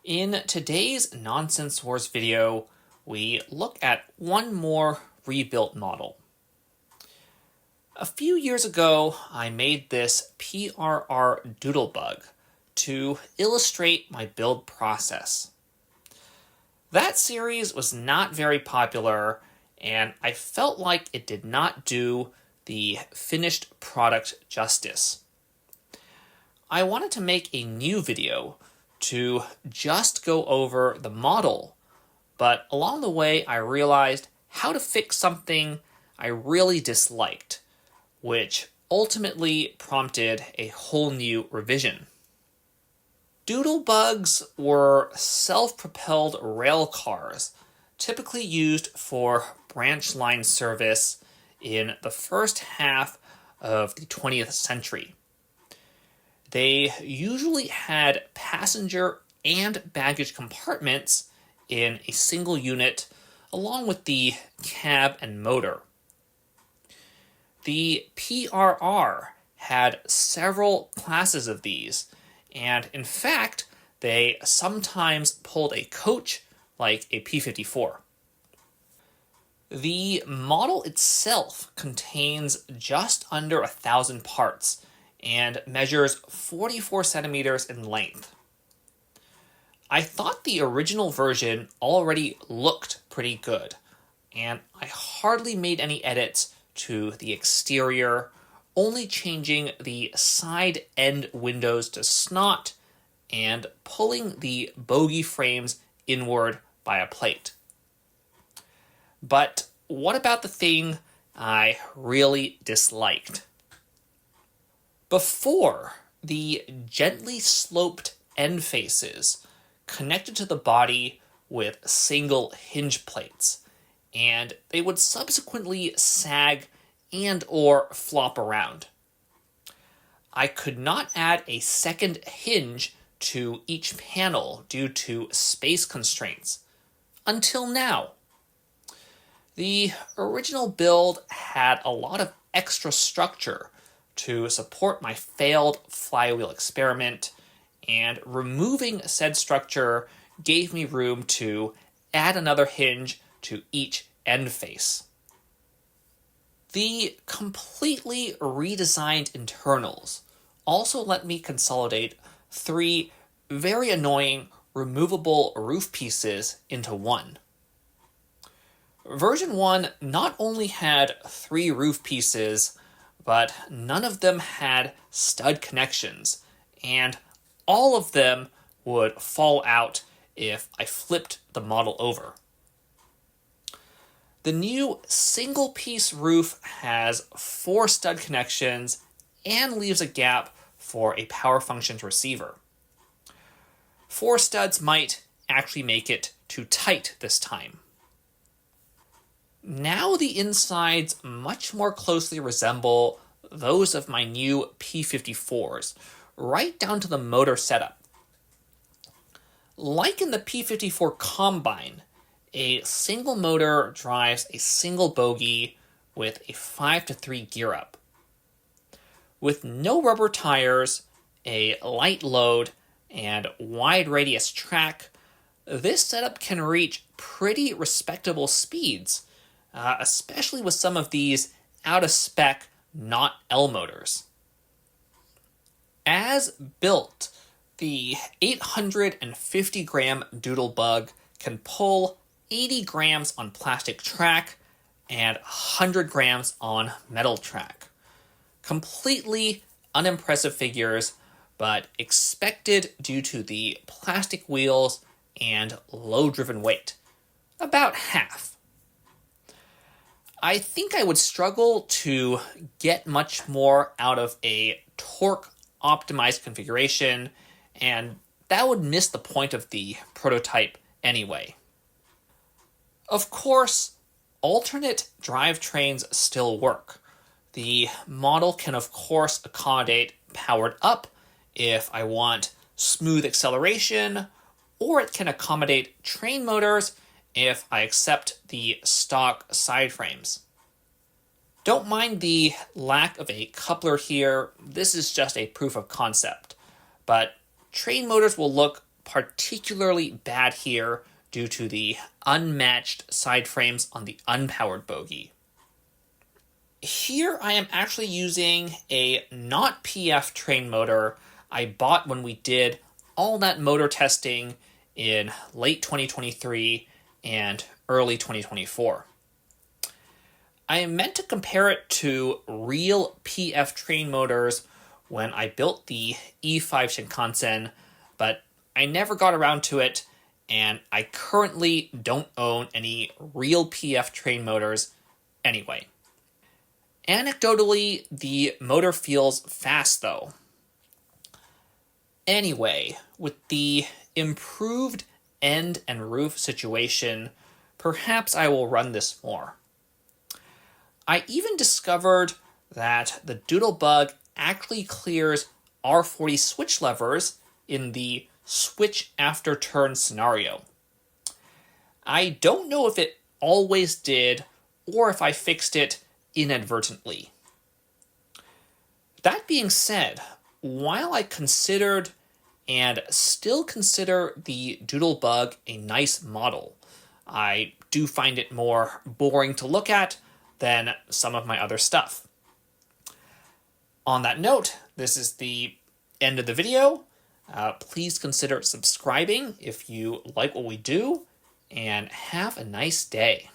In today's Nonsense Wars video, we look at one more rebuilt model. A few years ago, I made this PRR Doodlebug to illustrate my build process. That series was not very popular, and I felt like it did not do the finished product justice. I wanted to make a new video to just go over the model, but along the way I realized how to fix something I really disliked, which ultimately prompted a whole new revision. Doodlebugs were self-propelled rail cars, typically used for branch line service in the first half of the 20th century. They usually had passenger and baggage compartments in a single unit, along with the cab and motor. The PRR had several classes of these, and in fact, they sometimes pulled a coach like a P-54. The model itself contains just under 1,000 parts and measures 44 centimeters in length. I thought the original version already looked pretty good, and I hardly made any edits to the exterior, only changing the side end windows to snot and pulling the bogie frames inward by a plate. But what about the thing I really disliked? Before, the gently sloped end faces connected to the body with single hinge plates, and they would subsequently sag and or flop around. I could not add a second hinge to each panel due to space constraints, until now. The original build had a lot of extra structure to support my failed flywheel experiment, and removing said structure gave me room to add another hinge to each end face. The completely redesigned internals also let me consolidate 3 very annoying removable roof pieces into one. Version 1 not only had 3 roof pieces, but none of them had stud connections, and all of them would fall out if I flipped the model over. The new single-piece roof has 4 stud connections and leaves a gap for a power functions receiver. 4 studs might actually make it too tight this time. Now the insides much more closely resemble those of my new P-54s, right down to the motor setup. Like in the P-54 Combine, a single motor drives a single bogie with a 5-3 gear up. With no rubber tires, a light load, and wide radius track, this setup can reach pretty respectable speeds, especially with some of these out-of-spec, not L motors. As built, the 850-gram Doodlebug can pull 80 grams on plastic track and 100 grams on metal track. Completely unimpressive figures, but expected due to the plastic wheels and low driven weight. About half. I think I would struggle to get much more out of a torque optimized configuration, and that would miss the point of the prototype anyway. Of course, alternate drivetrains still work. The model can of course accommodate powered up if I want smooth acceleration, or it can accommodate train motors if I accept the stock side frames. Don't mind the lack of a coupler here, this is just a proof of concept, but train motors will look particularly bad here due to the unmatched side frames on the unpowered bogie. Here I am actually using a not PF train motor I bought when we did all that motor testing in late 2023 and early 2024. I meant to compare it to real PF train motors when I built the E5 Shinkansen, but I never got around to it, and I currently don't own any real PF train motors anyway. Anecdotally, the motor feels fast though. Anyway, with the improved end and roof situation, perhaps I will run this more. I even discovered that the Doodlebug actually clears R40 switch levers in the switch after turn scenario. I don't know if it always did or if I fixed it inadvertently. That being said, while I considered and still consider the Doodlebug a nice model, I do find it more boring to look at than some of my other stuff. On that note, this is the end of the video. Please consider subscribing if you like what we do, and have a nice day.